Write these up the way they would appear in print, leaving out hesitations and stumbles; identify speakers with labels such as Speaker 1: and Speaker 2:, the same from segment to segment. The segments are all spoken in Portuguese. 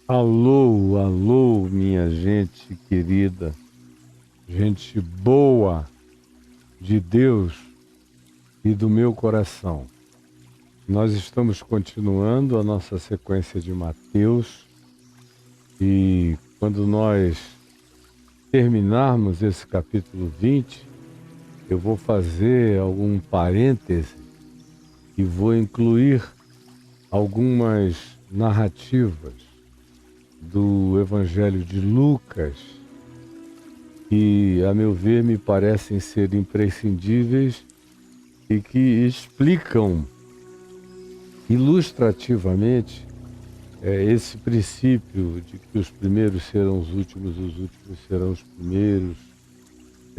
Speaker 1: Alô, alô, minha gente querida, gente boa de Deus e do meu coração. Nós estamos continuando a nossa sequência de Mateus e quando nós terminarmos esse capítulo 20, eu vou fazer algum parêntese e vou incluir algumas narrativas do Evangelho de Lucas que, a meu ver, me parecem ser imprescindíveis e que explicam ilustrativamente esse princípio de que os primeiros serão os últimos serão os primeiros,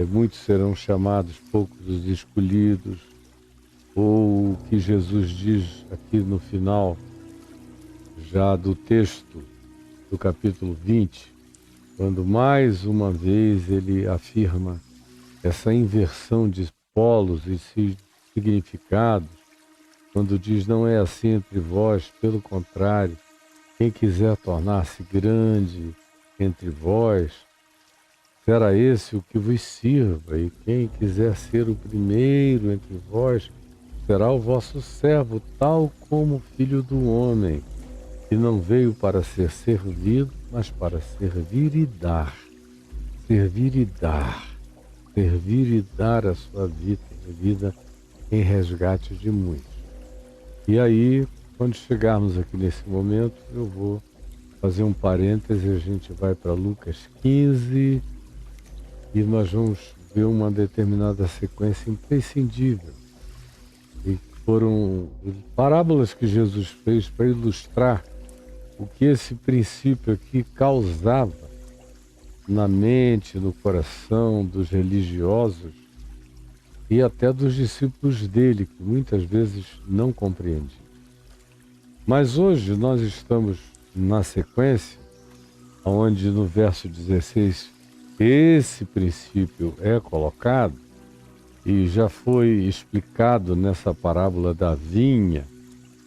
Speaker 1: muitos serão chamados, poucos os escolhidos, ou o que Jesus diz aqui no final, já do texto do capítulo 20, quando mais uma vez ele afirma essa inversão de polos e significados, quando diz: não é assim entre vós, pelo contrário, quem quiser tornar-se grande entre vós, será esse o que vos sirva, e quem quiser ser o primeiro entre vós, será o vosso servo, tal como o Filho do Homem, que não veio para ser servido, mas para servir e dar. Servir e dar. Servir e dar a sua vida em resgate de muitos. E aí, quando chegarmos aqui nesse momento, eu vou fazer um parêntese, a gente vai para Lucas 15 e nós vamos ver uma determinada sequência imprescindível. E foram parábolas que Jesus fez para ilustrar o que esse princípio aqui causava na mente, no coração dos religiosos e até dos discípulos dele, que muitas vezes não compreendiam. Mas hoje nós estamos na sequência, onde no verso 16 esse princípio é colocado e já foi explicado nessa parábola da vinha,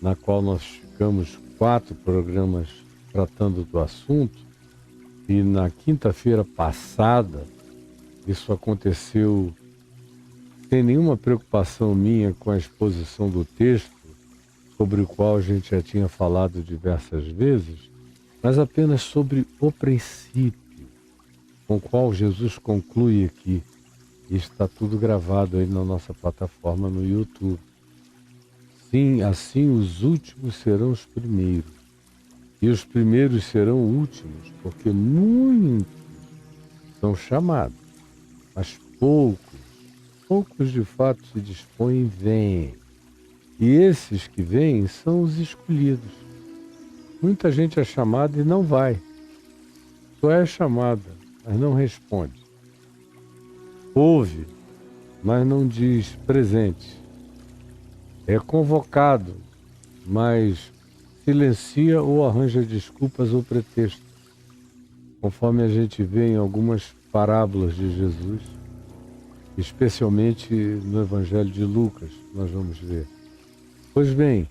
Speaker 1: na qual nós ficamos 4 programas tratando do assunto, e na quinta-feira passada isso aconteceu sem nenhuma preocupação minha com a exposição do texto, sobre o qual a gente já tinha falado diversas vezes, mas apenas sobre o princípio com o qual Jesus conclui aqui. E está tudo gravado aí na nossa plataforma no YouTube. Sim, assim os últimos serão os primeiros, e os primeiros serão últimos, porque muitos são chamados, mas poucos de fato se dispõem e vêm. E esses que vêm são os escolhidos. Muita gente é chamada e não vai. Só é chamada, mas não responde. Ouve, mas não diz presente. É convocado, mas silencia ou arranja desculpas ou pretextos, conforme a gente vê em algumas parábolas de Jesus, especialmente no Evangelho de Lucas, nós vamos ver. Pois bem,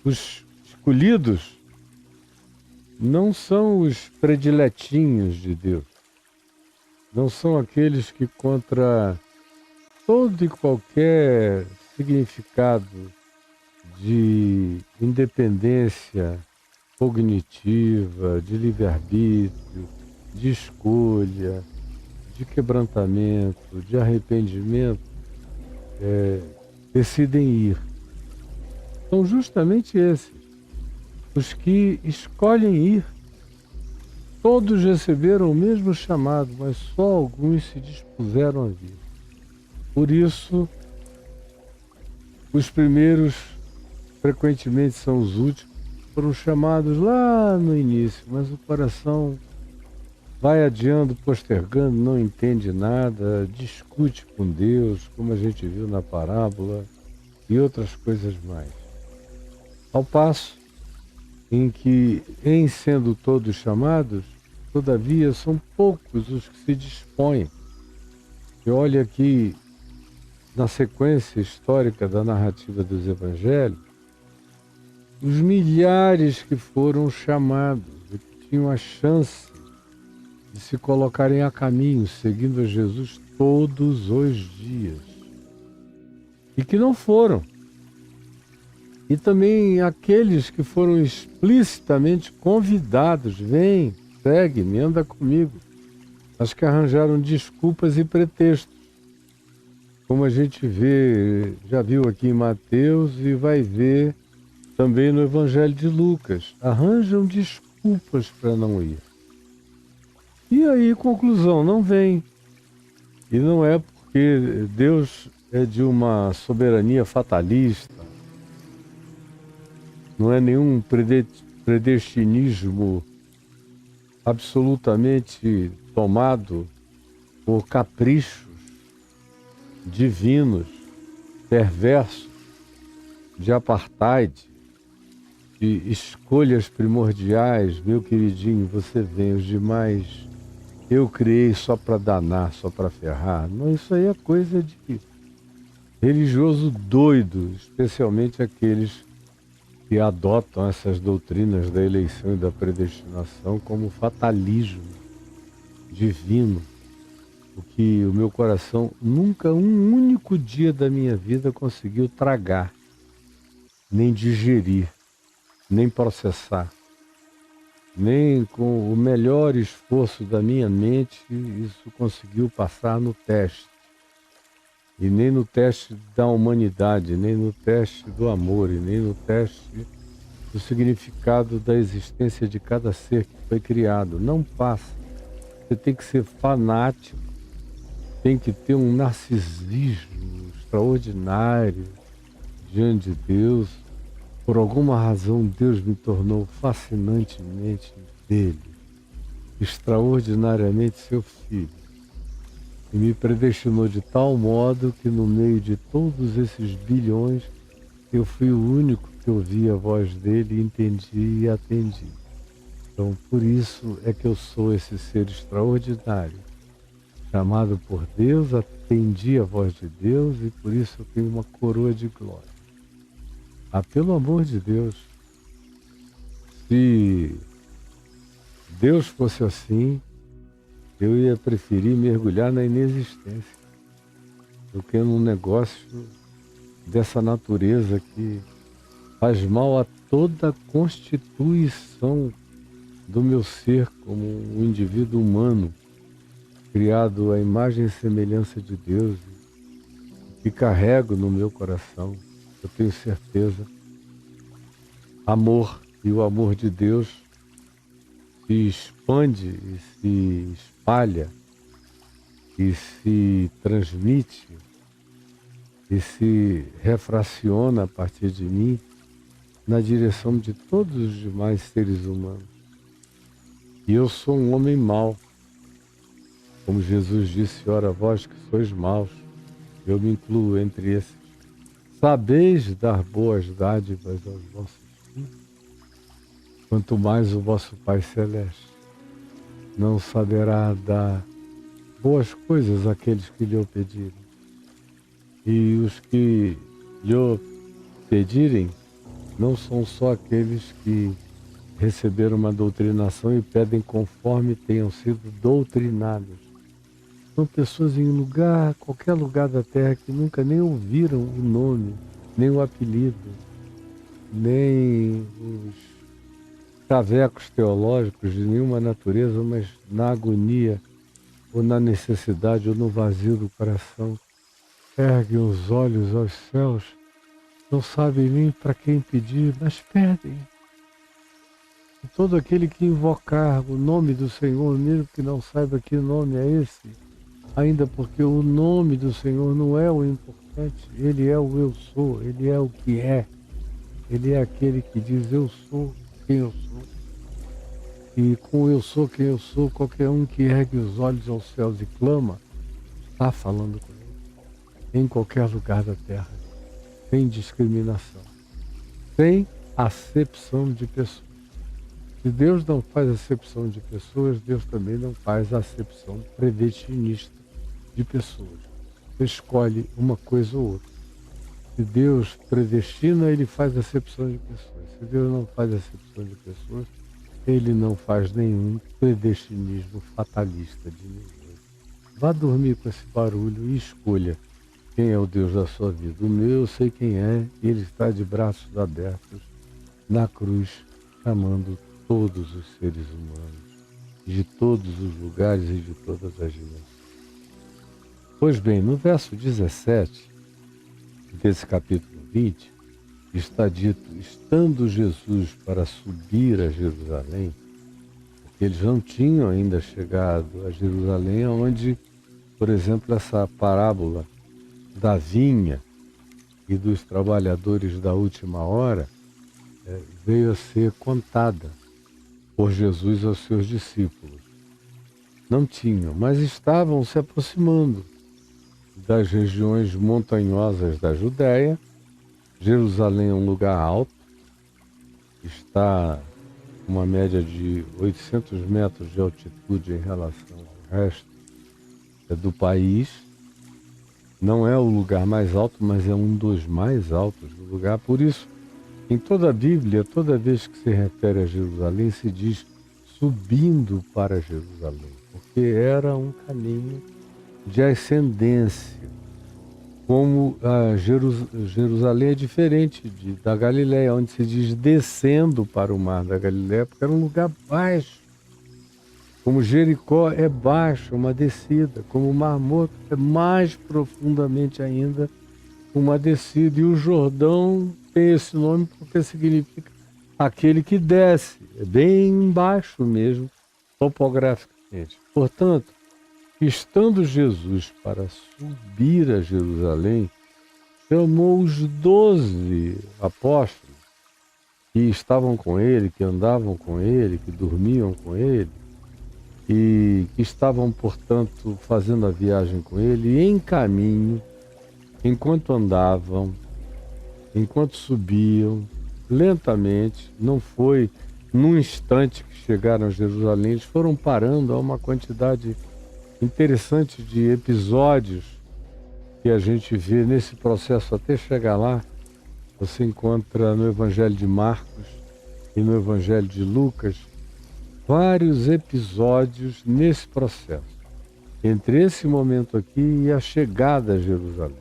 Speaker 1: os escolhidos não são os prediletinhos de Deus, não são aqueles que, contra todo e qualquer significado de independência cognitiva, de livre-arbítrio, de escolha, de quebrantamento, de arrependimento, decidem ir. São justamente esses, os que escolhem ir. Todos receberam o mesmo chamado, mas só alguns se dispuseram a vir. Por isso, os primeiros frequentemente são os últimos, foram chamados lá no início, mas o coração vai adiando, postergando, não entende nada, discute com Deus, como a gente viu na parábola, e outras coisas mais. Ao passo em que, em sendo todos chamados, todavia são poucos os que se dispõem. E olha aqui, na sequência histórica da narrativa dos evangelhos, os milhares que foram chamados, e tinham a chance de se colocarem a caminho, seguindo a Jesus todos os dias. E que não foram. E também aqueles que foram explicitamente convidados, vem, segue-me, anda comigo. Mas que arranjaram desculpas e pretextos. Como a gente vê, já viu aqui em Mateus e vai ver também no Evangelho de Lucas. Arranjam desculpas para não ir. E aí, conclusão, não vem. E não é porque Deus é de uma soberania fatalista, não é nenhum predestinismo absolutamente tomado por caprichos divinos, perversos, de apartheid, de escolhas primordiais. Meu queridinho, você vem, os demais eu criei só para danar, só para ferrar. Não, isso aí é coisa de religioso doido, especialmente aqueles que adotam essas doutrinas da eleição e da predestinação como fatalismo divino, o que o meu coração nunca, um único dia da minha vida conseguiu tragar, nem digerir, nem processar. Nem com o melhor esforço da minha mente isso conseguiu passar no teste. E nem no teste da humanidade, nem no teste do amor, e nem no teste do significado da existência de cada ser que foi criado. Não passa. Você tem que ser fanático, tem que ter um narcisismo extraordinário diante de Deus. Por alguma razão, Deus me tornou fascinantemente dele, extraordinariamente seu filho, e me predestinou de tal modo que no meio de todos esses bilhões, eu fui o único que ouvi a voz dele, entendi e atendi. Então, por isso é que eu sou esse ser extraordinário, chamado por Deus, atendi a voz de Deus e por isso eu tenho uma coroa de glória. Ah, pelo amor de Deus, se Deus fosse assim, eu ia preferir mergulhar na inexistência do que num negócio dessa natureza que faz mal a toda a constituição do meu ser como um indivíduo humano, criado à imagem e semelhança de Deus, que carrego no meu coração. Eu tenho certeza, amor, e o amor de Deus se expande e se espalha e se transmite e se refraciona a partir de mim na direção de todos os demais seres humanos. E eu sou um homem mau, como Jesus disse, ora vós que sois maus, eu me incluo entre esses. Sabeis dar boas dádivas aos vossos filhos, quanto mais o vosso Pai Celeste não saberá dar boas coisas àqueles que lhe o pedirem. E os que lhe o pedirem não são só aqueles que receberam uma doutrinação e pedem conforme tenham sido doutrinados. São pessoas em qualquer lugar da Terra que nunca nem ouviram o nome, nem o apelido, nem os chavecos teológicos de nenhuma natureza, mas na agonia, ou na necessidade, ou no vazio do coração, erguem os olhos aos céus, não sabem nem para quem pedir, mas pedem. E todo aquele que invocar o nome do Senhor, mesmo que não saiba que nome é esse, ainda porque o nome do Senhor não é o importante, Ele é o eu sou, Ele é o que é, Ele é aquele que diz eu sou quem eu sou. E com eu sou quem eu sou, qualquer um que ergue os olhos aos céus e clama, está falando com Ele, em qualquer lugar da terra, sem discriminação, sem acepção de pessoas. Se Deus não faz acepção de pessoas, Deus também não faz acepção predestinista de pessoas. Você escolhe uma coisa ou outra. Se Deus predestina, Ele faz acepção de pessoas. Se Deus não faz acepção de pessoas, ele não faz nenhum predestinismo fatalista de ninguém. Vá dormir com esse barulho e escolha quem é o Deus da sua vida. O meu eu sei quem é, e ele está de braços abertos na cruz, chamando todos os seres humanos, de todos os lugares e de todas as dimensões. Pois bem, no verso 17 desse capítulo 20, está dito: estando Jesus para subir a Jerusalém, porque eles não tinham ainda chegado a Jerusalém, onde, por exemplo, essa parábola da vinha e dos trabalhadores da última hora veio a ser contada por Jesus aos seus discípulos. Não tinham, mas estavam se aproximando das regiões montanhosas da Judéia. Jerusalém é um lugar alto, está com uma média de 800 metros de altitude em relação ao resto do país. Não é o lugar mais alto, mas é um dos mais altos do lugar. Por isso, em toda a Bíblia, toda vez que se refere a Jerusalém, se diz subindo para Jerusalém, porque era um caminho de ascendência. Como Jerusalém é diferente da Galileia, onde se diz descendo para o mar da Galileia, porque era um lugar baixo. Como Jericó é baixo, uma descida. Como o Mar Morto é mais profundamente ainda uma descida. E o Jordão tem esse nome porque significa aquele que desce. É bem baixo mesmo, topograficamente. Portanto, estando Jesus para subir a Jerusalém, chamou os 12 apóstolos que estavam com ele, que andavam com ele, que dormiam com ele, e que estavam, portanto, fazendo a viagem com ele, e em caminho, enquanto andavam, enquanto subiam, lentamente, não foi num instante que chegaram a Jerusalém, eles foram parando a uma quantidade interessante de episódios que a gente vê nesse processo até chegar lá. Você encontra no Evangelho de Marcos e no Evangelho de Lucas vários episódios nesse processo, entre esse momento aqui e a chegada a Jerusalém.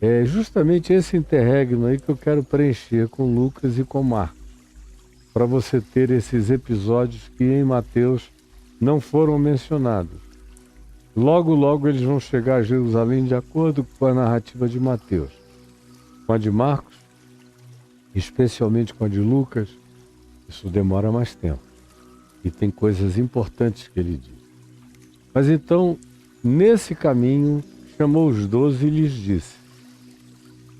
Speaker 1: É justamente esse interregno aí que eu quero preencher com Lucas e com Marcos, para você ter esses episódios que em Mateus não foram mencionados. Logo, logo eles vão chegar a Jerusalém de acordo com a narrativa de Mateus. Com a de Marcos, especialmente com a de Lucas, isso demora mais tempo. E tem coisas importantes que ele diz. Mas então, nesse caminho, chamou os 12 e lhes disse: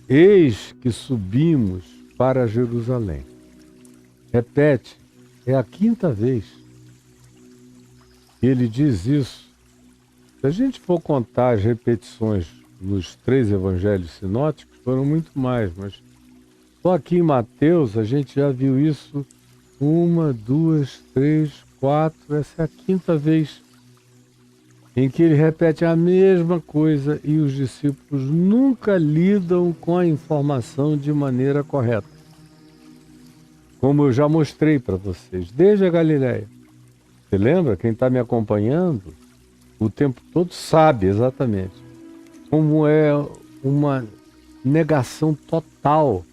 Speaker 1: eis que subimos para Jerusalém. Repete, é a 5ª vez que ele diz isso. Se a gente for contar as repetições nos 3 evangelhos sinóticos, foram muito mais, mas só aqui em Mateus a gente já viu isso 1, 2, 3, 4, essa é a 5ª vez em que ele repete a mesma coisa e os discípulos nunca lidam com a informação de maneira correta. Como eu já mostrei para vocês, desde a Galileia. Você lembra? Quem está me acompanhando o tempo todo sabe exatamente como é uma negação total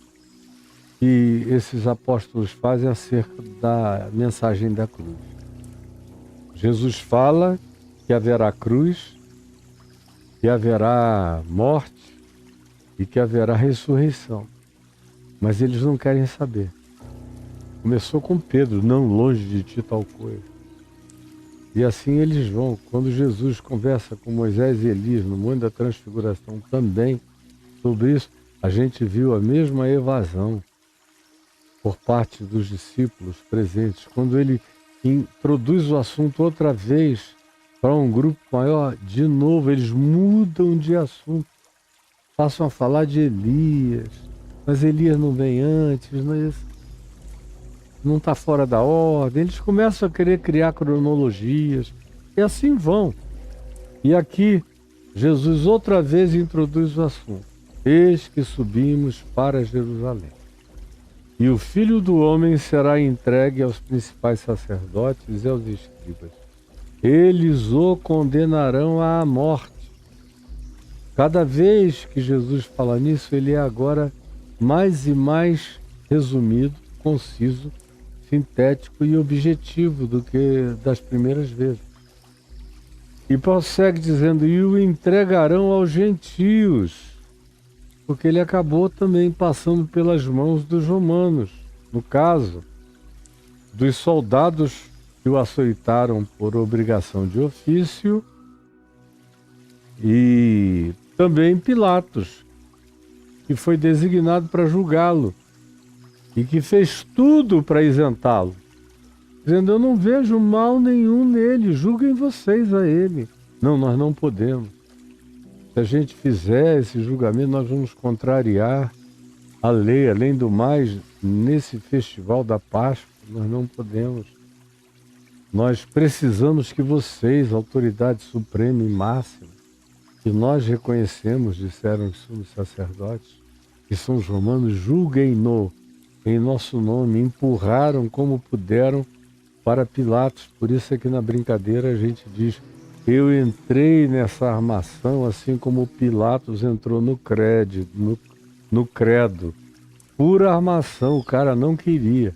Speaker 1: que esses apóstolos fazem acerca da mensagem da cruz. Jesus fala que haverá cruz, que haverá morte e que haverá ressurreição. Mas eles não querem saber. Começou com Pedro, não longe de ti tal coisa. E assim eles vão. Quando Jesus conversa com Moisés e Elias no Monte da Transfiguração também sobre isso, a gente viu a mesma evasão por parte dos discípulos presentes. Quando ele introduz o assunto outra vez para um grupo maior, de novo eles mudam de assunto. Passam a falar de Elias, mas Elias não vem antes, não está fora da ordem. Eles começam a querer criar cronologias e assim vão. E aqui Jesus outra vez introduz o assunto. Eis que subimos para Jerusalém. E o Filho do Homem será entregue aos principais sacerdotes e aos escribas. Eles o condenarão à morte. Cada vez que Jesus fala nisso, ele é agora mais e mais resumido, conciso, sintético e objetivo do que das primeiras vezes. E prossegue dizendo, e o entregarão aos gentios, porque ele acabou também passando pelas mãos dos romanos, no caso, dos soldados que o açoitaram por obrigação de ofício, e também Pilatos, que foi designado para julgá-lo e que fez tudo para isentá-lo, dizendo, eu não vejo mal nenhum nele, julguem vocês a ele. Não, nós não podemos. Se a gente fizer esse julgamento, nós vamos contrariar a lei. Além do mais, nesse festival da Páscoa, nós não podemos. Nós precisamos que vocês, autoridade suprema e máxima, que nós reconhecemos, disseram os sumos sacerdotes, que são os romanos, julguem-no em nosso nome, empurraram como puderam para Pilatos. Por isso é que na brincadeira a gente diz, eu entrei nessa armação assim como Pilatos entrou no credo. Pura armação, o cara não queria.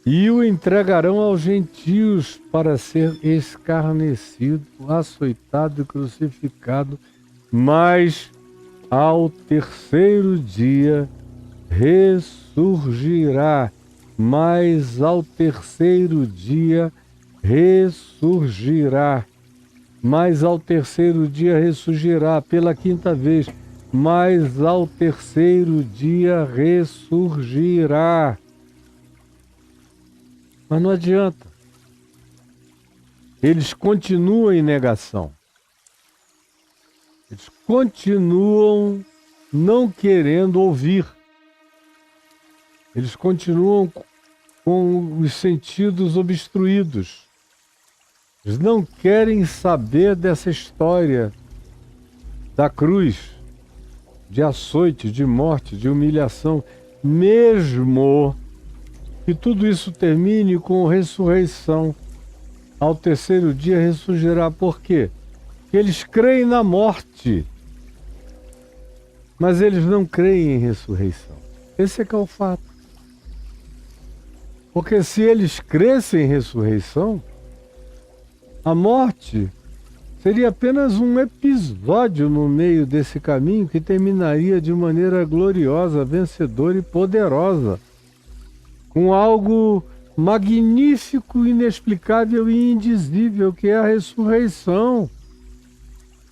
Speaker 1: E o entregarão aos gentios para ser escarnecido, açoitado e crucificado, mas ao terceiro dia ressurgirá. Mas ao terceiro dia ressurgirá. Mas ao terceiro dia ressurgirá pela quinta vez. Mas ao terceiro dia ressurgirá. Mas não adianta. Eles continuam em negação. Eles continuam não querendo ouvir. Eles continuam com os sentidos obstruídos. Eles não querem saber dessa história da cruz, de açoite, de morte, de humilhação, mesmo que tudo isso termine com ressurreição. Ao terceiro dia ressurgirá. Por quê? Porque eles creem na morte, mas eles não creem em ressurreição. Esse é que é o fato. Porque se eles crescem em ressurreição, a morte seria apenas um episódio no meio desse caminho que terminaria de maneira gloriosa, vencedora e poderosa, com algo magnífico, inexplicável e indizível, que é a ressurreição.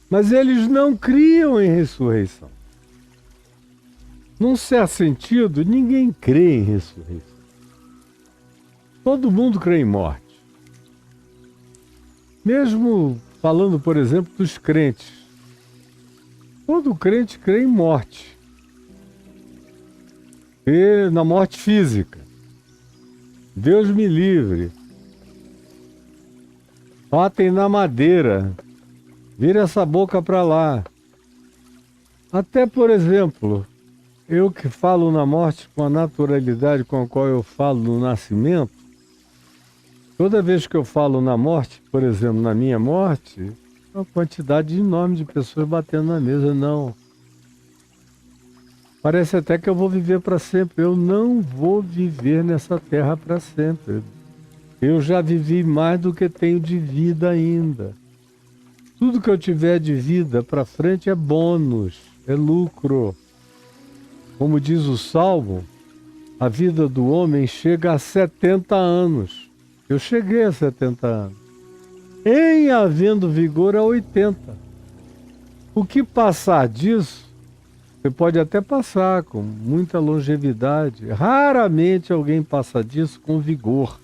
Speaker 1: Mas eles não criam em ressurreição. Num certo sentido, ninguém crê em ressurreição. Todo mundo crê em morte. Mesmo falando, por exemplo, dos crentes. Todo crente crê em morte. E na morte física. Deus me livre. Batem na madeira. Vira essa boca para lá. Até, por exemplo, eu que falo na morte com a naturalidade com a qual eu falo no nascimento, toda vez que eu falo na morte, por exemplo, na minha morte, uma quantidade enorme de pessoas batendo na mesa. Não. Parece até que eu vou viver para sempre. Eu não vou viver nessa terra para sempre. Eu já vivi mais do que tenho de vida ainda. Tudo que eu tiver de vida para frente é bônus, é lucro. Como diz o Salmo, a vida do homem chega a 70 anos. Eu cheguei a 70 anos. Em havendo vigor a 80. O que passar disso, você pode até passar com muita longevidade. Raramente alguém passa disso com vigor.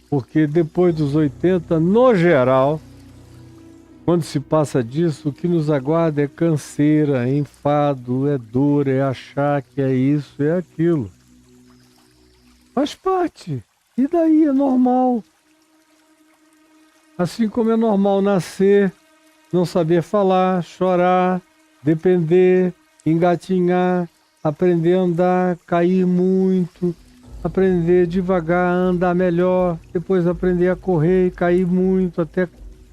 Speaker 1: Porque depois dos 80, no geral, quando se passa disso, o que nos aguarda é canseira, é enfado, é dor, é achar que é isso, é aquilo. Faz parte. E daí é normal. Assim como é normal nascer, não saber falar, chorar, depender, engatinhar, aprender a andar, cair muito, aprender devagar a andar melhor, depois aprender a correr e cair muito, até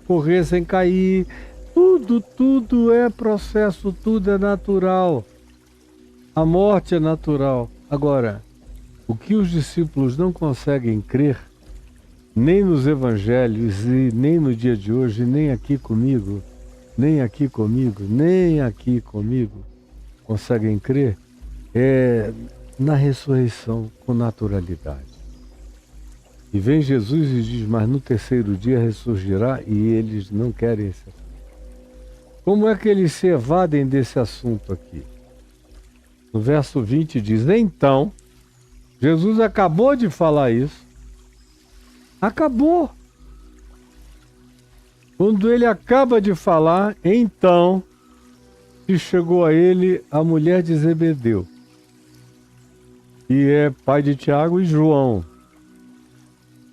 Speaker 1: correr sem cair. Tudo é processo, tudo é natural. A morte é natural. Agora, o que os discípulos não conseguem crer, nem nos evangelhos e nem no dia de hoje, nem aqui comigo, conseguem crer, é na ressurreição com naturalidade. E vem Jesus e diz, mas no terceiro dia ressurgirá, e eles não querem esse assunto. Como é que eles se evadem desse assunto aqui? No verso 20 diz, então, Jesus acabou de falar isso, acabou. Quando ele acaba de falar, então, se chegou a ele a mulher de Zebedeu, que é pai de Tiago e João,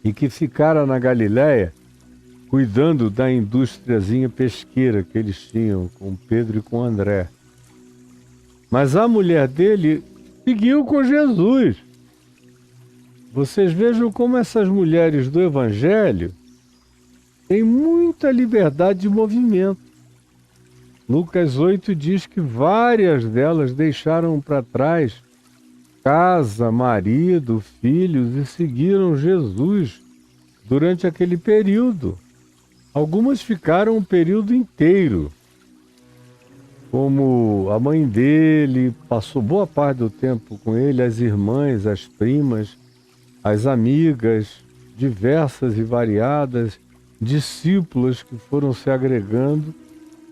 Speaker 1: e que ficara na Galiléia, cuidando da indústriazinha pesqueira que eles tinham com Pedro e com André. Mas a mulher dele seguiu com Jesus. Vocês vejam como essas mulheres do Evangelho têm muita liberdade de movimento. Lucas 8 diz que várias delas deixaram para trás casa, marido, filhos e seguiram Jesus durante aquele período. Algumas ficaram um período inteiro, como a mãe dele passou boa parte do tempo com ele, as irmãs, as primas, as amigas, diversas e variadas, discípulas que foram se agregando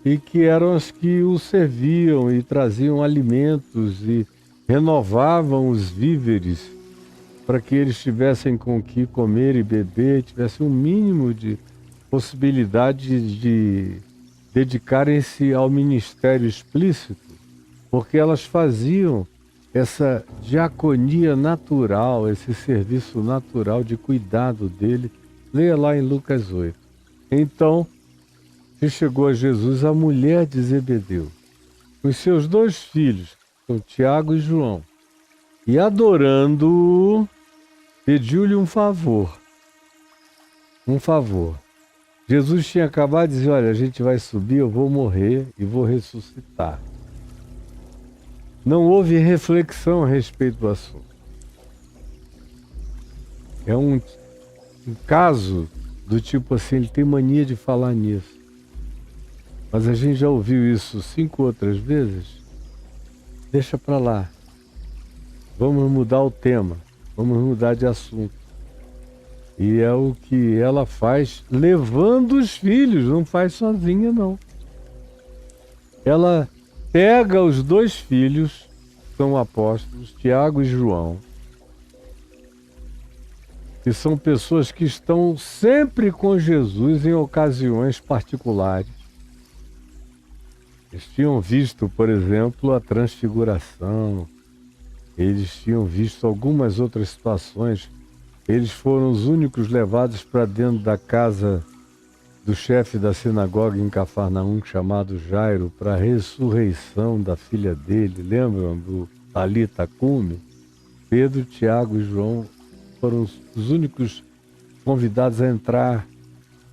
Speaker 1: e que eram as que o serviam e traziam alimentos e renovavam os víveres para que eles tivessem com que comer e beber, tivessem um mínimo de possibilidade de dedicarem-se ao ministério explícito, porque elas faziam essa diaconia natural, esse serviço natural de cuidado dele. Leia lá em Lucas 8. Então, se chegou a Jesus a mulher de Zebedeu, com os seus 2 filhos, com Tiago e João, e adorando-o, pediu-lhe um favor. Um favor. Jesus tinha acabado de dizer, olha, a gente vai subir, eu vou morrer e vou ressuscitar. Não houve reflexão a respeito do assunto. É um caso do tipo assim, ele tem mania de falar nisso. Mas a gente já ouviu isso 5 outras vezes. Deixa para lá. Vamos mudar o tema, vamos mudar de assunto. E é o que ela faz levando os filhos, não faz sozinha não. Ela pega os 2 filhos, são apóstolos, Tiago e João, que são pessoas que estão sempre com Jesus em ocasiões particulares. Eles tinham visto, por exemplo, a transfiguração, eles tinham visto algumas outras situações. Eles foram os únicos levados para dentro da casa do chefe da sinagoga em Cafarnaum, chamado Jairo, para a ressurreição da filha dele. Lembram do Talita Cume? Pedro, Tiago e João foram os únicos convidados a entrar,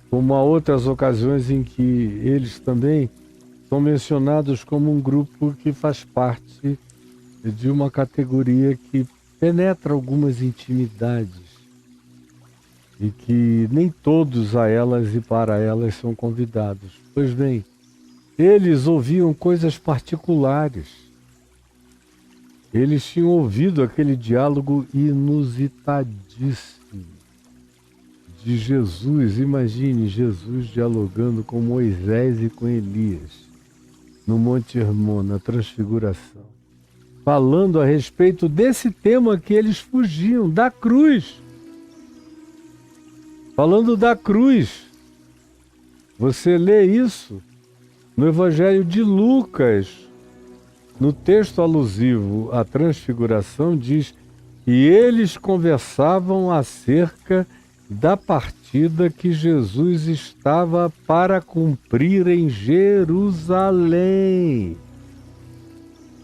Speaker 1: como há outras ocasiões em que eles também são mencionados como um grupo que faz parte de uma categoria que penetra algumas intimidades e que nem todos a elas e para elas são convidados. Pois bem, eles ouviam coisas particulares. Eles tinham ouvido aquele diálogo inusitadíssimo de Jesus. Imagine Jesus dialogando com Moisés e com Elias no Monte Hermon, na Transfiguração, falando a respeito desse tema que eles fugiam, da cruz. Falando da cruz. Você lê isso no Evangelho de Lucas, no texto alusivo à Transfiguração, diz: e eles conversavam acerca da partida que Jesus estava para cumprir em Jerusalém.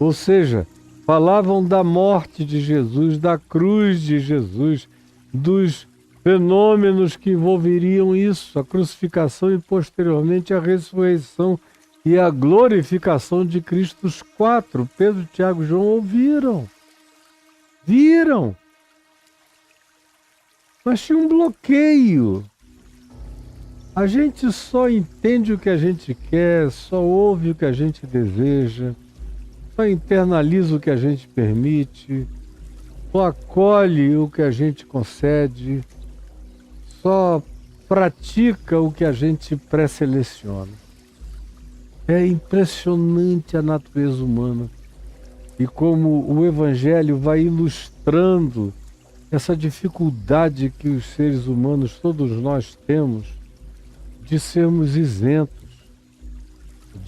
Speaker 1: Ou seja, falavam da morte de Jesus, da cruz de Jesus, dos fenômenos que envolveriam isso, a crucificação e posteriormente a ressurreição e a glorificação de Cristo. Os quatro, Pedro, Tiago e João, ouviram, viram, mas tinha um bloqueio. A gente só entende o que a gente quer, só ouve o que a gente deseja, só internaliza o que a gente permite, só acolhe o que a gente concede, só pratica o que a gente pré-seleciona. É impressionante a natureza humana e como o Evangelho vai ilustrando essa dificuldade que os seres humanos, todos nós temos, de sermos isentos,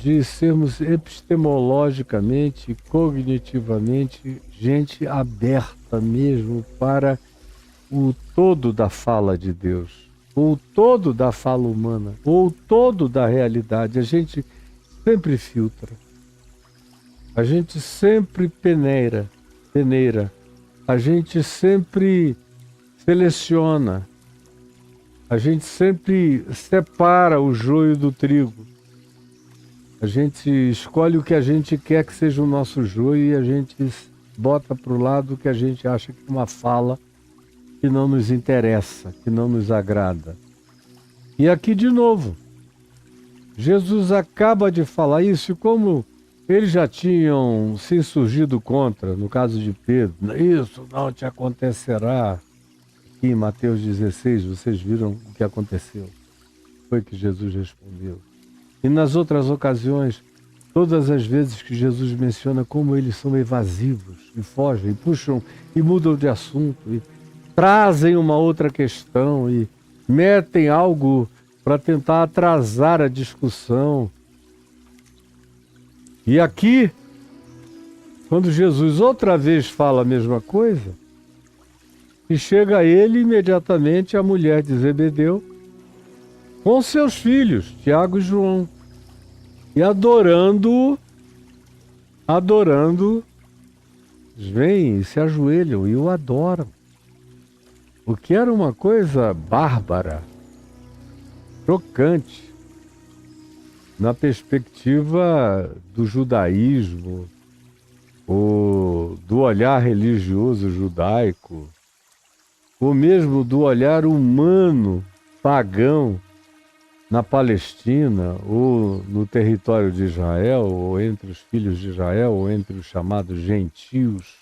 Speaker 1: de sermos epistemologicamente, cognitivamente, gente aberta mesmo para o todo da fala de Deus, ou o todo da fala humana, ou o todo da realidade. A gente sempre filtra, a gente sempre peneira, a gente sempre seleciona, a gente sempre separa o joio do trigo. A gente escolhe o que a gente quer que seja o nosso joio e a gente bota para o lado o que a gente acha que é uma fala que não nos interessa, que não nos agrada. E aqui de novo, Jesus acaba de falar isso, e como eles já tinham se insurgido contra, no caso de Pedro, isso não te acontecerá. Aqui em Mateus 16, vocês viram o que aconteceu. Foi que Jesus respondeu. E nas outras ocasiões, todas as vezes que Jesus menciona como eles são evasivos, e fogem, e puxam, e mudam de assunto, e trazem uma outra questão, e metem algo para tentar atrasar a discussão. E aqui, quando Jesus outra vez fala a mesma coisa, e chega a ele imediatamente a mulher de Zebedeu, com seus filhos, Tiago e João, e adorando, eles vêm e se ajoelham e o adoram. O que era uma coisa bárbara, chocante, na perspectiva do judaísmo, ou do olhar religioso judaico, ou mesmo do olhar humano, pagão, na Palestina, ou no território de Israel, ou entre os filhos de Israel, ou entre os chamados gentios,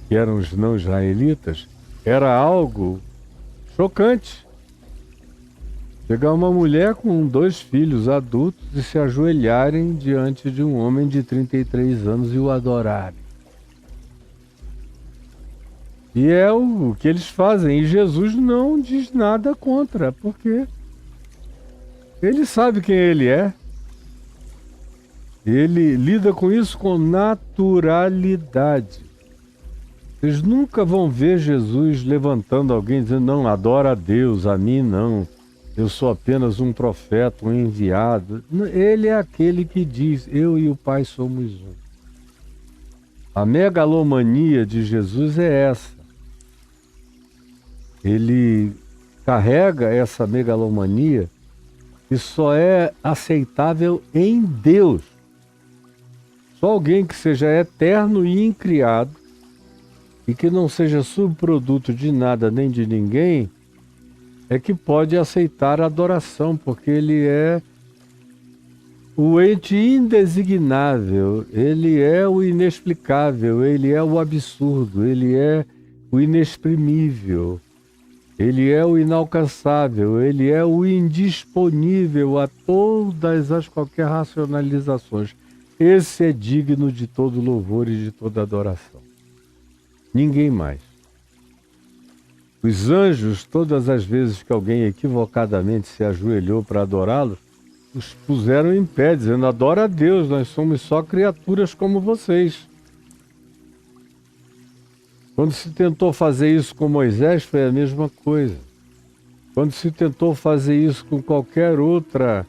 Speaker 1: que eram os não israelitas, era algo chocante. Chegar uma mulher com 2 filhos adultos e se ajoelharem diante de um homem de 33 anos e o adorarem. E é o que eles fazem. E Jesus não diz nada contra, porque ele sabe quem ele é. Ele lida com isso com naturalidade. Vocês nunca vão ver Jesus levantando alguém dizendo, não, adora a Deus, a mim não. Eu sou apenas um profeta, um enviado. Ele é aquele que diz, eu e o Pai somos um. A megalomania de Jesus é essa. Ele carrega essa megalomania que só é aceitável em Deus. Só alguém que seja eterno e incriado e que não seja subproduto de nada nem de ninguém é que pode aceitar a adoração, porque ele é o ente indesignável, ele é o inexplicável, ele é o absurdo, ele é o inexprimível. Ele é o inalcançável, ele é o indisponível a todas as qualquer racionalizações. Esse é digno de todo louvor e de toda adoração. Ninguém mais. Os anjos, todas as vezes que alguém equivocadamente se ajoelhou para adorá-los, os puseram em pé, dizendo, adora a Deus, nós somos só criaturas como vocês. Quando se tentou fazer isso com Moisés, foi a mesma coisa. Quando se tentou fazer isso com qualquer outra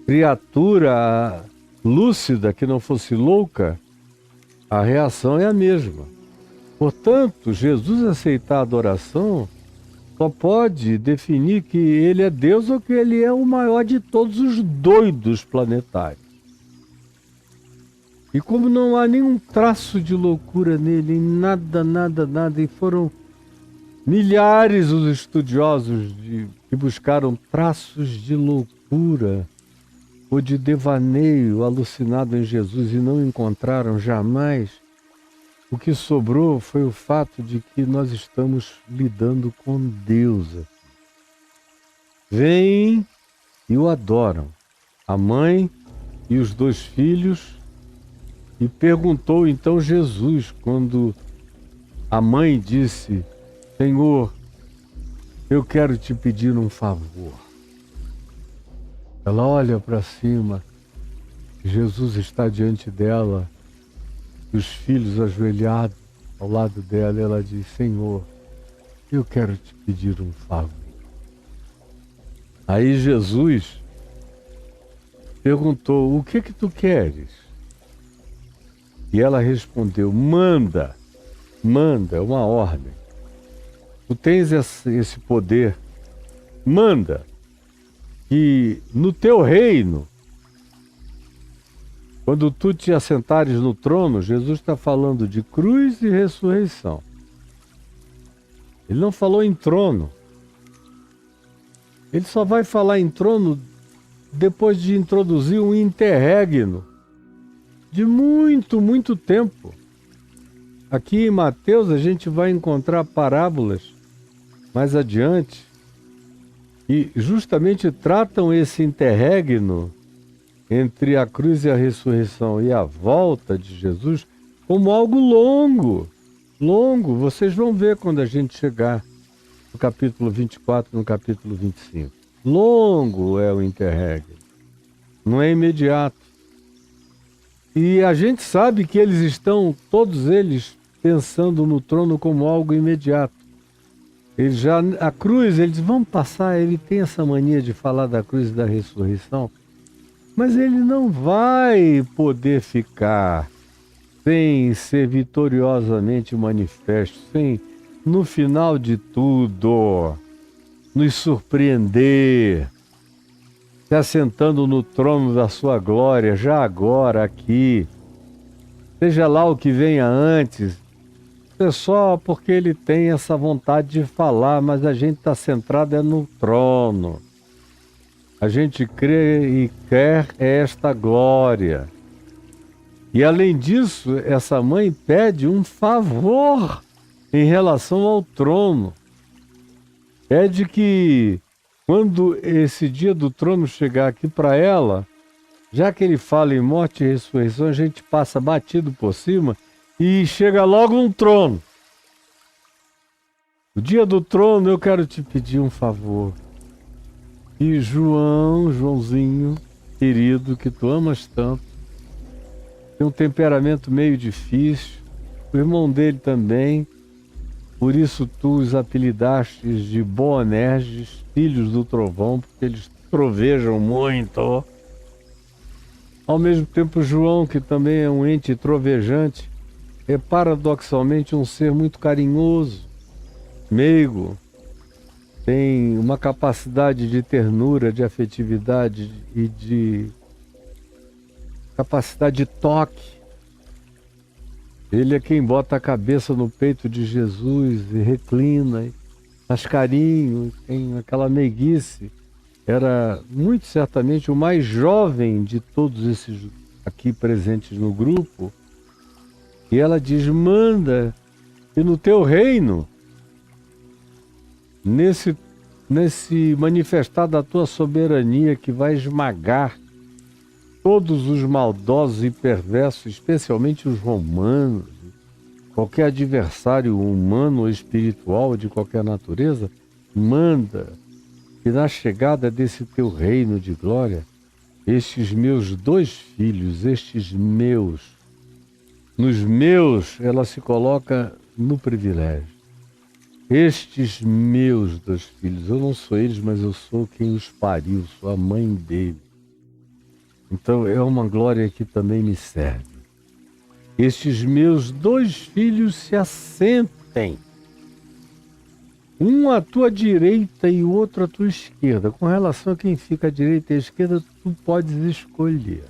Speaker 1: criatura lúcida que não fosse louca, a reação é a mesma. Portanto, Jesus aceitar a adoração só pode definir que ele é Deus ou que ele é o maior de todos os doidos planetários. E como não há nenhum traço de loucura nele, nada, e foram milhares os estudiosos que buscaram traços de loucura ou de devaneio alucinado em Jesus e não encontraram jamais, o que sobrou foi o fato de que nós estamos lidando com Deus aqui. Vêm e o adoram, a mãe e os 2 filhos, e perguntou então Jesus, quando a mãe disse: Senhor, eu quero te pedir um favor. Ela olha para cima, Jesus está diante dela, e os filhos ajoelhados ao lado dela, ela diz: Senhor, eu quero te pedir um favor. Aí Jesus perguntou: o que tu queres? E ela respondeu: manda, é uma ordem. Tu tens esse poder, manda que no teu reino, quando tu te assentares no trono, Jesus está falando de cruz e ressurreição. Ele não falou em trono. Ele só vai falar em trono depois de introduzir um interregno de muito tempo. Aqui em Mateus a gente vai encontrar parábolas mais adiante que justamente tratam esse interregno entre a cruz e a ressurreição e a volta de Jesus como algo longo. Vocês vão ver quando a gente chegar no capítulo 24, no capítulo 25. Longo é o interregno, não é imediato. E a gente sabe que eles estão, todos eles, pensando no trono como algo imediato. A cruz, eles vão passar, ele tem essa mania de falar da cruz e da ressurreição, mas ele não vai poder ficar sem ser vitoriosamente manifesto, sem, no final de tudo, nos surpreender, se assentando no trono da sua glória, já agora aqui, seja lá o que venha antes, é só porque ele tem essa vontade de falar, mas a gente está centrado no trono. A gente crê e quer esta glória. E além disso, essa mãe pede um favor em relação ao trono. Pede que, quando esse dia do trono chegar aqui para ela, já que ele fala em morte e ressurreição, a gente passa batido por cima e chega logo no trono. O dia do trono, eu quero te pedir um favor. E Joãozinho, querido, que tu amas tanto, tem um temperamento meio difícil, o irmão dele também, por isso tu os apelidastes de Boanerges, filhos do trovão, porque eles trovejam muito. Ao mesmo tempo, João, que também é um ente trovejante, é paradoxalmente um ser muito carinhoso, meigo, tem uma capacidade de ternura, de afetividade e de capacidade de toque. Ele é quem bota a cabeça no peito de Jesus e reclina, faz carinho, tem aquela meiguice. Era muito certamente o mais jovem de todos esses aqui presentes no grupo. E ela diz: manda que no teu reino, nesse manifestar da tua soberania que vai esmagar todos os maldosos e perversos, especialmente os romanos, qualquer adversário humano ou espiritual de qualquer natureza, manda que na chegada desse teu reino de glória, estes meus 2 filhos, nos meus, ela se coloca no privilégio. Estes meus 2 filhos, eu não sou eles, mas eu sou quem os pariu, sou a mãe deles. Então é uma glória que também me serve. estes meus 2 filhos se assentem, um à tua direita e o outro à tua esquerda. Com relação a quem fica à direita e à esquerda, tu podes escolher.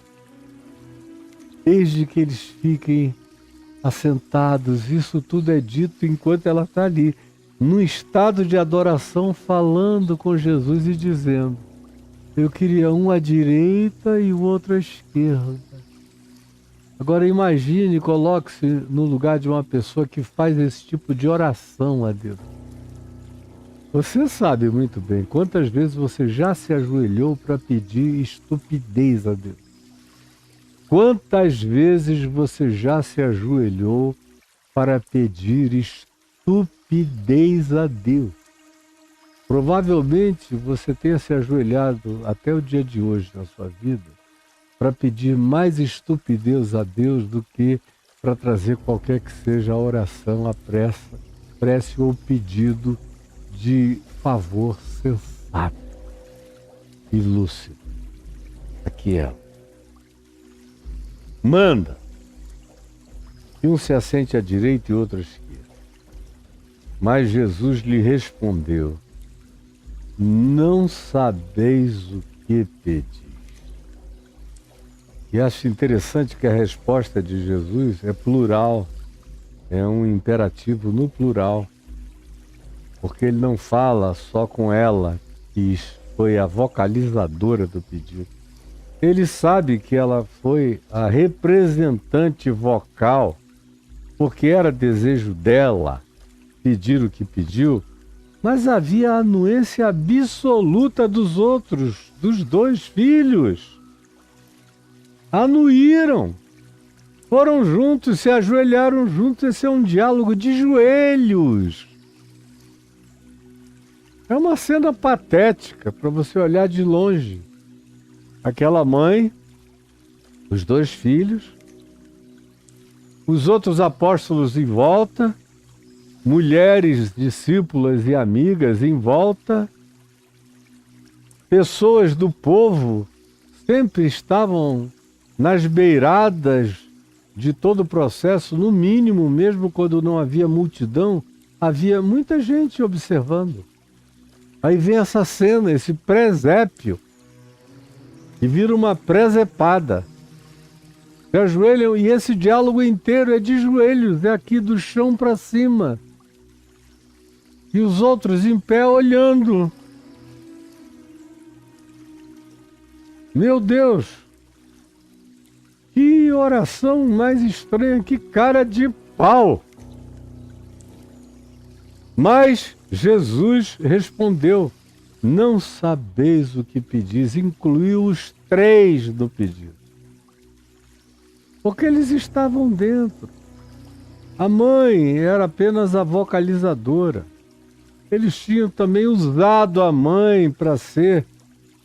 Speaker 1: Desde que eles fiquem assentados, isso tudo é dito enquanto ela está ali, num estado de adoração, falando com Jesus e dizendo: eu queria um à direita e o outro à esquerda. Agora imagine, coloque-se no lugar de uma pessoa que faz esse tipo de oração a Deus. Você sabe muito bem quantas vezes você já se ajoelhou para pedir estupidez a Deus. Quantas vezes você já se ajoelhou para pedir estupidez a Deus? Provavelmente você tenha se ajoelhado até o dia de hoje na sua vida para pedir mais estupidez a Deus do que para trazer qualquer que seja a oração, a prece ou pedido de favor sensato e lúcido. Aqui ela. Manda que um se assente à direita e outro à esquerda. Mas Jesus lhe respondeu: não sabeis o que pedis. E acho interessante que a resposta de Jesus é plural, é um imperativo no plural, porque ele não fala só com ela, que foi a vocalizadora do pedido. Ele sabe que ela foi a representante vocal, porque era desejo dela pedir o que pediu, mas havia a anuência absoluta dos outros, dos 2 filhos. Anuíram, foram juntos, se ajoelharam juntos. Esse é um diálogo de joelhos. É uma cena patética para você olhar de longe. Aquela mãe, os 2 filhos, os outros apóstolos em volta, mulheres, discípulas e amigas em volta, pessoas do povo sempre estavam nas beiradas de todo o processo, no mínimo, mesmo quando não havia multidão, havia muita gente observando. Aí vem essa cena, esse presépio, e vira uma presepada. Se ajoelham, e esse diálogo inteiro é de joelhos, é aqui do chão para cima. E os outros em pé olhando. Meu Deus! Que oração mais estranha, que cara de pau! Mas Jesus respondeu: não sabeis o que pedis. Incluiu os 3 no pedido. Porque eles estavam dentro. A mãe era apenas a vocalizadora. Eles tinham também usado a mãe para ser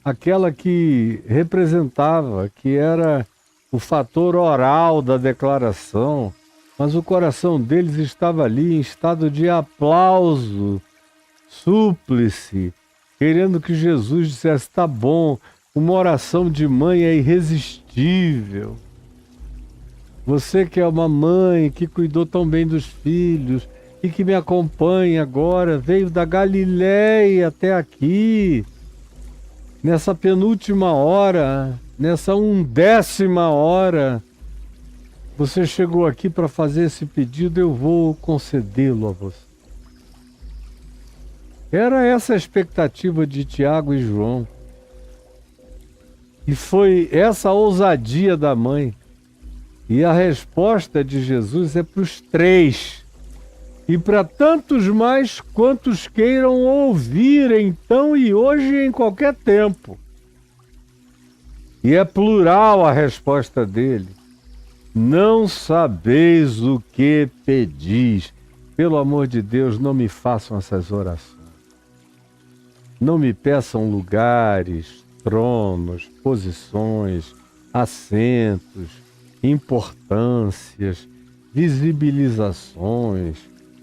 Speaker 1: aquela que representava, que era o fator oral da declaração, mas o coração deles estava ali em estado de aplauso, súplice, querendo que Jesus dissesse: tá bom, uma oração de mãe é irresistível. Você que é uma mãe que cuidou tão bem dos filhos e que me acompanha agora, veio da Galileia até aqui, nessa penúltima hora, nessa 1ª hora, você chegou aqui para fazer esse pedido, eu vou concedê-lo a você. Era essa a expectativa de Tiago e João. E foi essa ousadia da mãe. E a resposta de Jesus é para os 3. E para tantos mais quantos queiram ouvir então e hoje e em qualquer tempo. E é plural a resposta dele. Não sabeis o que pedis. Pelo amor de Deus, não me façam essas orações. Não me peçam lugares, tronos, posições, assentos, importâncias, visibilizações,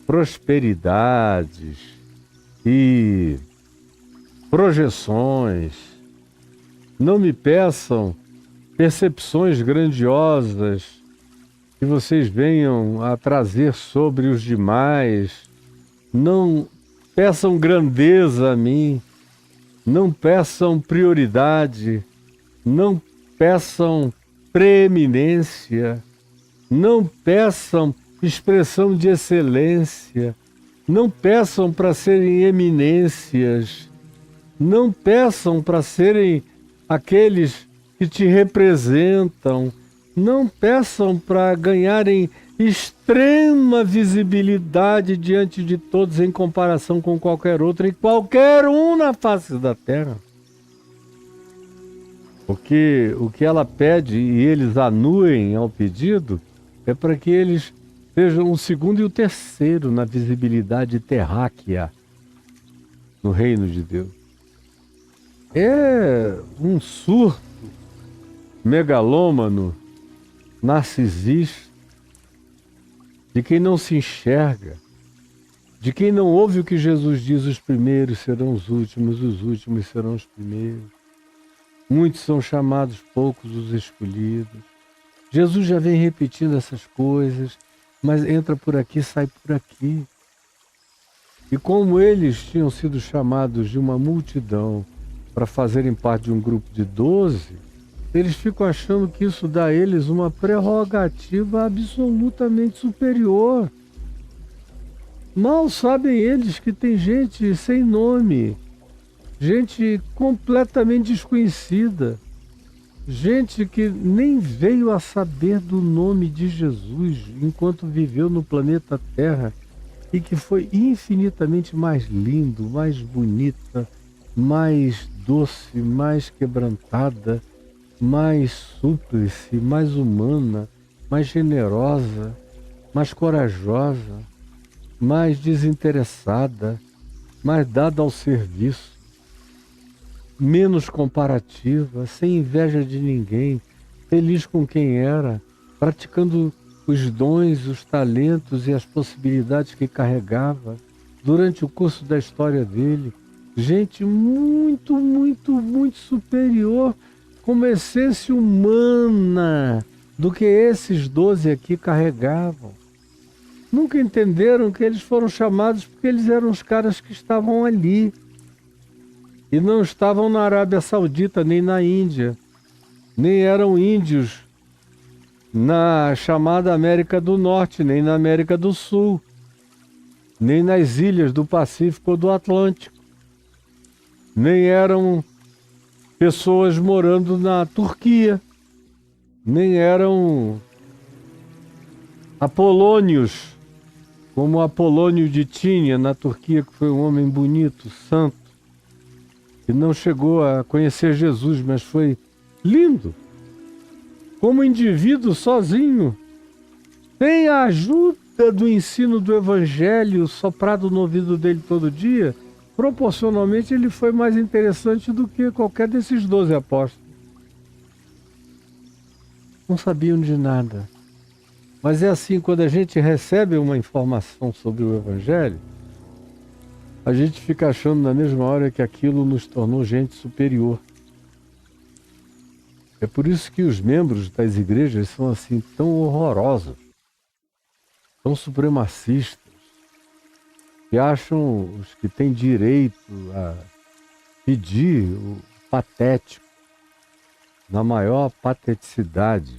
Speaker 1: prosperidades e projeções. Não me peçam percepções grandiosas que vocês venham a trazer sobre os demais. Não peçam grandeza a mim, não peçam prioridade, não peçam preeminência, não peçam expressão de excelência, não peçam para serem eminências, não peçam para serem aqueles que te representam, não peçam para ganharem extrema visibilidade diante de todos em comparação com qualquer outro e qualquer um na face da terra. Porque o que ela pede e eles anuem ao pedido é para que eles sejam o segundo e o terceiro na visibilidade terráquea no reino de Deus. É um surto megalômano, narcisista, de quem não se enxerga, de quem não ouve o que Jesus diz: os primeiros serão os últimos serão os primeiros. Muitos são chamados, poucos os escolhidos. Jesus já vem repetindo essas coisas, mas entra por aqui, sai por aqui. E como eles tinham sido chamados de uma multidão para fazerem parte de um grupo de 12, eles ficam achando que isso dá a eles uma prerrogativa absolutamente superior. Mal sabem eles que tem gente sem nome, gente completamente desconhecida, gente que nem veio a saber do nome de Jesus enquanto viveu no planeta Terra e que foi infinitamente mais lindo, mais bonita, mais doce, mais quebrantada, mais súplice, mais humana, mais generosa, mais corajosa, mais desinteressada, mais dada ao serviço, menos comparativa, sem inveja de ninguém, feliz com quem era, praticando os dons, os talentos e as possibilidades que carregava durante o curso da história dele. Gente muito, muito, muito superior, com uma essência humana do que esses 12 aqui carregavam. Nunca entenderam que eles foram chamados porque eles eram os caras que estavam ali. E não estavam na Arábia Saudita, nem na Índia. Nem eram índios na chamada América do Norte, nem na América do Sul. Nem nas ilhas do Pacífico ou do Atlântico. Nem eram pessoas morando na Turquia. Nem eram apolônios, como Apolônio de Tínia, na Turquia, que foi um homem bonito, santo, que não chegou a conhecer Jesus, mas foi lindo. Como indivíduo sozinho, sem a ajuda do ensino do Evangelho soprado no ouvido dele todo dia, proporcionalmente ele foi mais interessante do que qualquer desses 12 apóstolos. Não sabiam de nada. Mas é assim, quando a gente recebe uma informação sobre o Evangelho, a gente fica achando na mesma hora que aquilo nos tornou gente superior. É por isso que os membros das igrejas são assim tão horrorosos, tão supremacistas, que acham os que têm direito a pedir o patético, na maior pateticidade.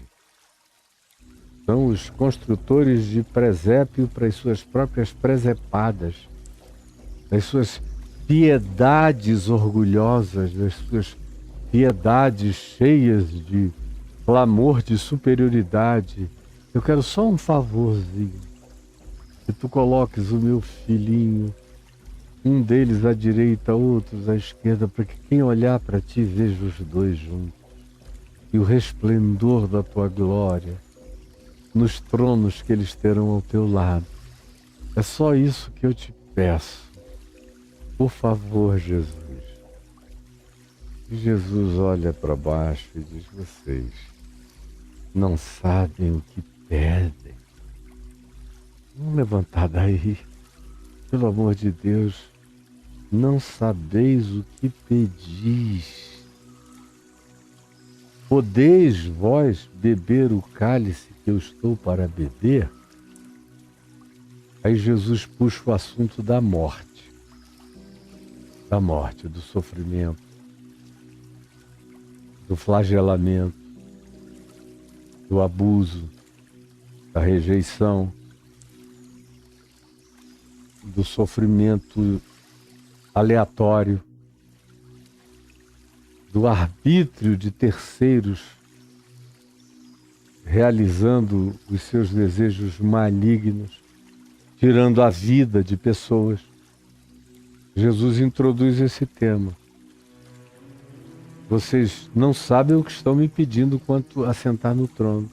Speaker 1: São os construtores de presépio para as suas próprias presepadas, das suas piedades orgulhosas, das suas piedades cheias de clamor de superioridade. Eu quero só um favorzinho, que tu coloques o meu filhinho, um deles à direita, outros à esquerda, para que quem olhar para ti veja os dois juntos, e o resplendor da tua glória nos tronos que eles terão ao teu lado. É só isso que eu te peço. Por favor, Jesus. E Jesus olha para baixo e diz: vocês não sabem o que pedem. Vamos levantar daí. Pelo amor de Deus, não sabeis o que pedis. podeis vós beber o cálice que eu estou para beber? Aí Jesus puxa o assunto da morte, do sofrimento, do flagelamento, do abuso, da rejeição, do sofrimento aleatório, do arbítrio de terceiros realizando os seus desejos malignos, tirando a vida de pessoas. Jesus introduz esse tema. Vocês não sabem o que estão me pedindo quanto a sentar no trono.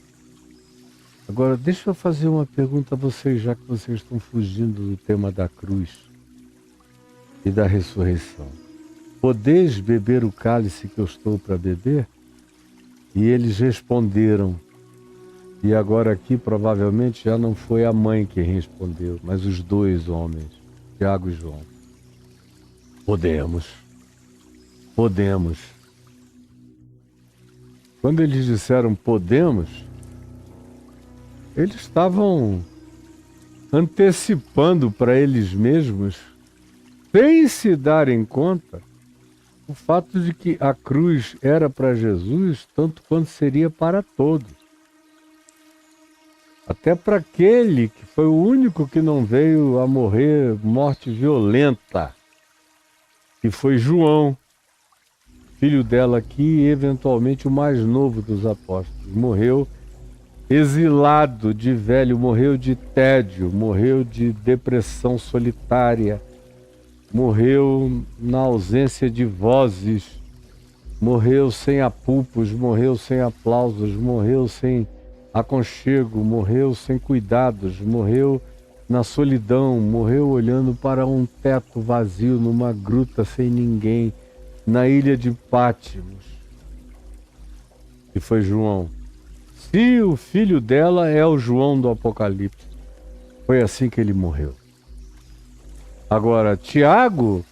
Speaker 1: Agora, deixa eu fazer uma pergunta a vocês, já que vocês estão fugindo do tema da cruz e da ressurreição. Podeis beber o cálice que eu estou para beber? E eles responderam. E agora aqui provavelmente já não foi a mãe que respondeu, mas os dois homens, Tiago e João. Podemos. Quando eles disseram podemos, eles estavam antecipando para eles mesmos, sem se darem conta, o fato de que a cruz era para Jesus tanto quanto seria para todos. Até para aquele que foi o único que não veio a morrer morte violenta, que foi João, filho dela aqui e eventualmente o mais novo dos apóstolos. Morreu exilado de velho, morreu de tédio, morreu de depressão solitária, morreu na ausência de vozes, morreu sem apupos, morreu sem aplausos, morreu sem aconchego, morreu sem cuidados, morreu na solidão, morreu olhando para um teto vazio numa gruta sem ninguém, na ilha de Pátimos. E foi João. Se o filho dela é o João do Apocalipse, foi assim que ele morreu. Agora, Tiago,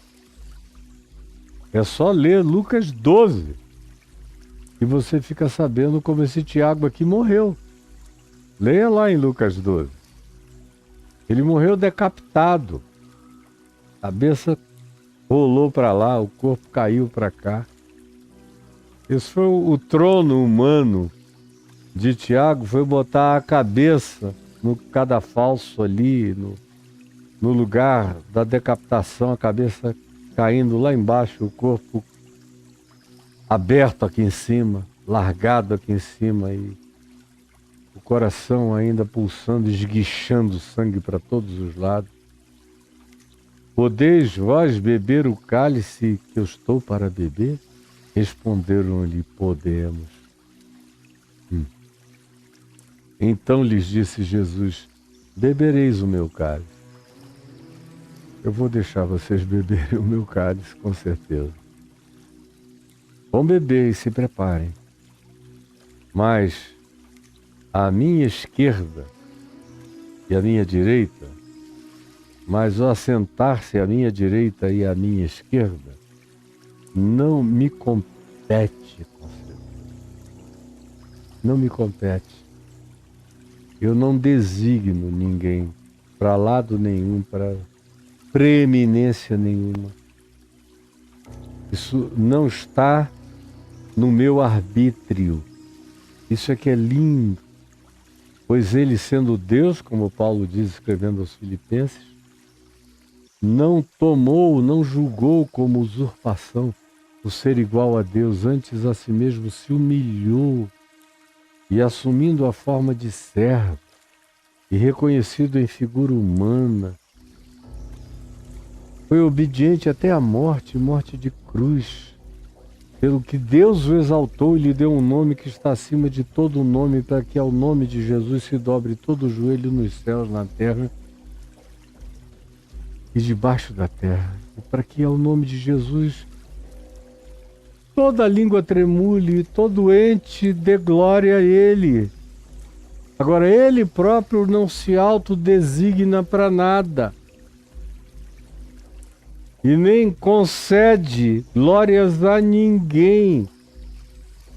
Speaker 1: é só ler Lucas 12 e você fica sabendo como esse Tiago aqui morreu. Leia lá em Lucas 12. Ele morreu decapitado. A cabeça rolou para lá, o corpo caiu para cá. Esse foi o trono humano de Tiago, foi botar a cabeça no cadafalso ali, no lugar da decapitação, a cabeça caindo lá embaixo, o corpo aberto aqui em cima, largado aqui em cima e o coração ainda pulsando, esguichando sangue para todos os lados. Podeis vós beber o cálice que eu estou para beber? Responderam-lhe, podemos. Então lhes disse Jesus, bebereis o meu cálice. Eu vou deixar vocês beberem o meu cálice, com certeza. Vão beber e se preparem. Mas à minha esquerda e à minha direita, mas o assentar-se à minha direita e à minha esquerda, não me compete, com certeza. Não me compete. Eu não designo ninguém para lado nenhum, para preeminência nenhuma. Isso não está no meu arbítrio. Isso é que é lindo. Pois ele, sendo Deus, como Paulo diz escrevendo aos Filipenses, não tomou, não julgou como usurpação o ser igual a Deus, antes a si mesmo se humilhou e assumindo a forma de servo e reconhecido em figura humana, foi obediente até a morte, morte de cruz, pelo que Deus o exaltou e lhe deu um nome que está acima de todo nome, para que ao nome de Jesus se dobre todo o joelho nos céus, na terra e debaixo da terra, e para que ao nome de Jesus toda língua tremule e todo ente dê glória a Ele. Agora, Ele próprio não se autodesigna para nada e nem concede glórias a ninguém.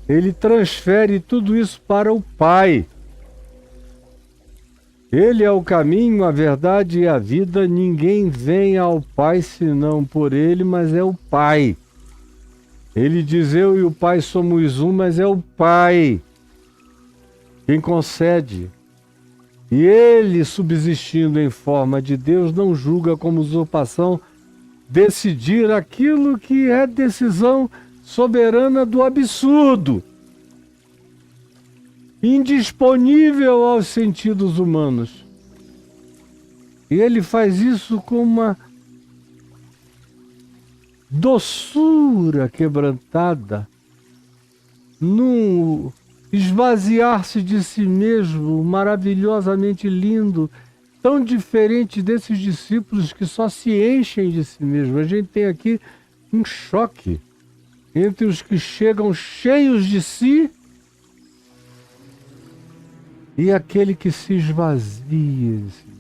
Speaker 1: Ele transfere tudo isso para o Pai. Ele é o caminho, a verdade e a vida. Ninguém vem ao Pai senão por Ele, mas é o Pai. Ele diz: eu e o Pai somos um, mas é o Pai quem concede. E Ele, subsistindo em forma de Deus, não julga como usurpação decidir aquilo que é decisão soberana do absurdo, indisponível aos sentidos humanos. E Ele faz isso com uma doçura quebrantada, num esvaziar-se de si mesmo, maravilhosamente lindo, tão diferente desses discípulos que só se enchem de si mesmo. A gente tem aqui um choque entre os que chegam cheios de si e aquele que se esvazia de si.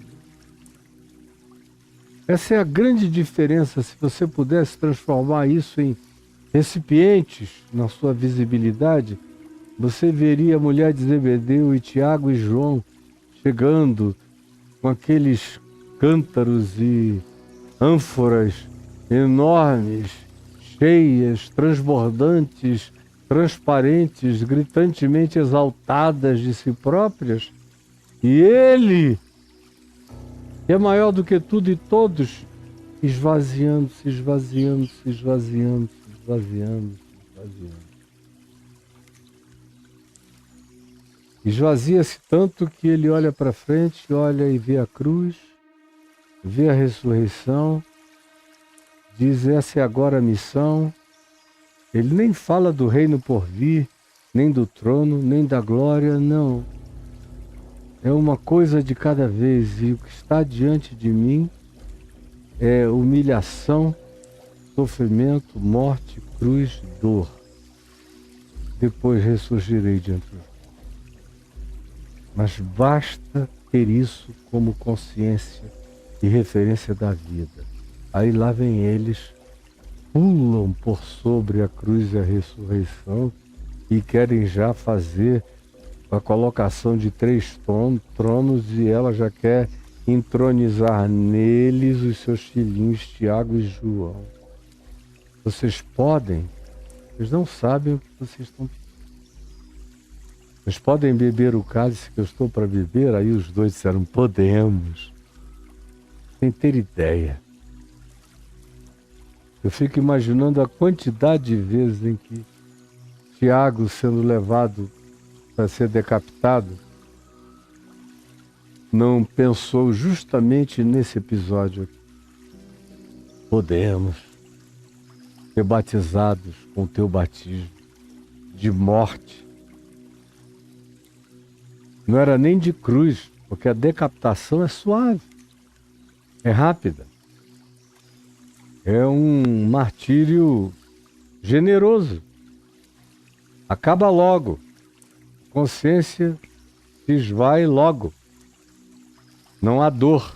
Speaker 1: Essa é a grande diferença. Se você pudesse transformar isso em recipientes na sua visibilidade, você veria a mulher de Zebedeu e Tiago e João chegando com aqueles cântaros e ânforas enormes, cheias, transbordantes, transparentes, gritantemente exaltadas de si próprias. E Ele, que é maior do que tudo e todos, esvaziando-se, esvaziando-se, esvaziando-se, esvaziando-se, esvaziando. Esvazia-se tanto que Ele olha para frente, olha e vê a cruz, vê a ressurreição, diz: essa é agora a missão. Ele nem fala do reino por vir, nem do trono, nem da glória, não. É uma coisa de cada vez, e o que está diante de mim é humilhação, sofrimento, morte, cruz, dor. Depois ressurgirei de entre os mortos. Mas basta ter isso como consciência e referência da vida. Aí lá vem eles, pulam por sobre a cruz e a ressurreição e querem já fazer a colocação de 3 tronos, e ela já quer entronizar neles os seus filhinhos Tiago e João. Vocês não sabem o que vocês estão pedindo. Vocês podem beber o cálice que eu estou para beber? Aí os dois disseram: podemos. Sem ter ideia. Eu fico imaginando a quantidade de vezes em que Tiago, sendo levado para ser decapitado, não pensou justamente nesse episódio aqui. Podemos ser batizados com o teu batismo de morte. Não era nem de cruz, porque a decapitação é suave, é rápida. É um martírio generoso. Acaba logo. Consciência se esvai logo. Não há dor.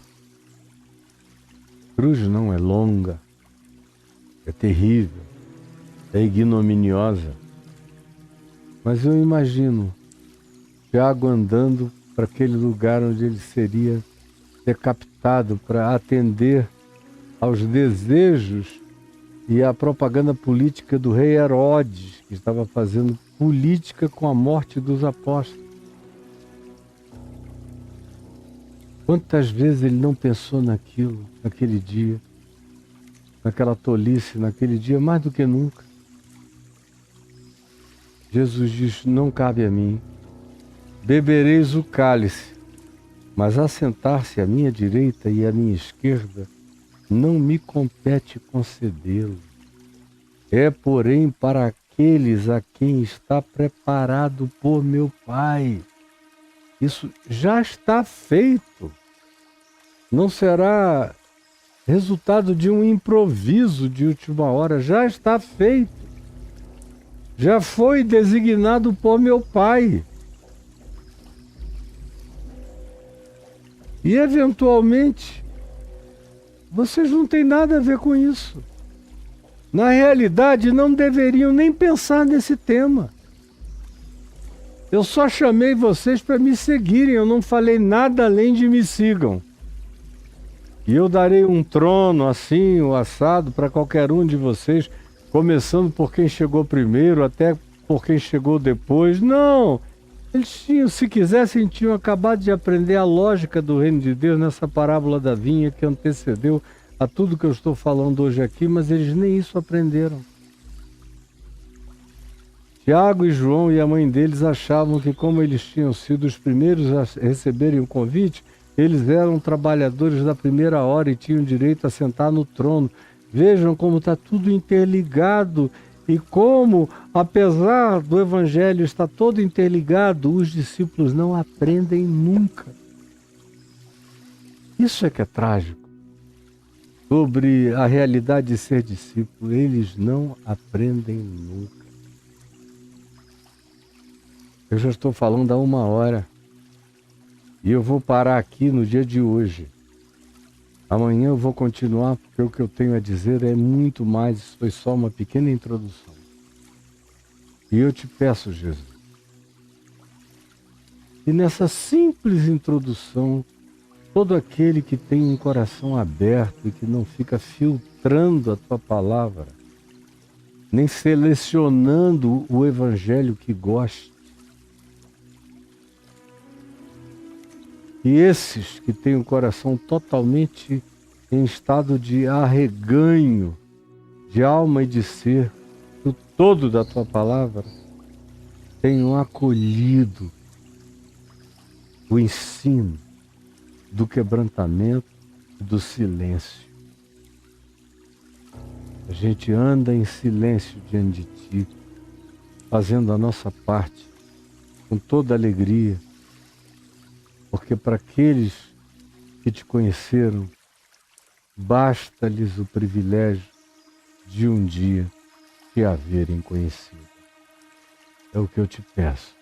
Speaker 1: Cruz não é longa, é terrível, é ignominiosa. Mas eu imagino Tiago andando para aquele lugar onde ele seria decapitado para atender aos desejos e à propaganda política do rei Herodes, que estava fazendo política com a morte dos apóstolos. Quantas vezes ele não pensou naquilo, naquele dia, naquela tolice, naquele dia, mais do que nunca. Jesus diz: não cabe a mim, bebereis o cálice, mas assentar-se à minha direita e à minha esquerda não me compete concedê-lo. É, porém, para aqueles a quem está preparado por meu Pai. Isso já está feito. Não será resultado de um improviso de última hora. Já está feito. Já foi designado por meu Pai. E, eventualmente, vocês não têm nada a ver com isso. Na realidade, não deveriam nem pensar nesse tema. Eu só chamei vocês para me seguirem, eu não falei nada além de me sigam. E eu darei um trono assim, o assado, para qualquer um de vocês, começando por quem chegou primeiro, até por quem chegou depois. Não! Eles tinham, se quisessem, tinham acabado de aprender a lógica do reino de Deus nessa parábola da vinha que antecedeu a tudo que eu estou falando hoje aqui, mas eles nem isso aprenderam. Tiago e João e a mãe deles achavam que, como eles tinham sido os primeiros a receberem o convite, eles eram trabalhadores da primeira hora e tinham direito a sentar no trono. Vejam como está tudo interligado e como, apesar do evangelho estar todo interligado, os discípulos não aprendem nunca. Isso é que é trágico. Sobre a realidade de ser discípulo, eles não aprendem nunca. Eu já estou falando há 1 hora e eu vou parar aqui no dia de hoje. Amanhã eu vou continuar, porque o que eu tenho a dizer é muito mais. Isso foi só uma pequena introdução. E eu te peço, Jesus, e nessa simples introdução, todo aquele que tem um coração aberto e que não fica filtrando a tua palavra, nem selecionando o evangelho que gosta, e esses que têm o coração totalmente em estado de arreganho, de alma e de ser, do todo da tua palavra, tenham acolhido o ensino do quebrantamento e do silêncio. A gente anda em silêncio diante de ti, fazendo a nossa parte com toda alegria, porque para aqueles que te conheceram, basta-lhes o privilégio de um dia te haverem conhecido. É o que eu te peço,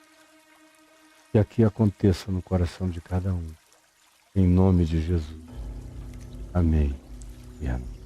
Speaker 1: que aqui aconteça no coração de cada um, em nome de Jesus. Amém e amém.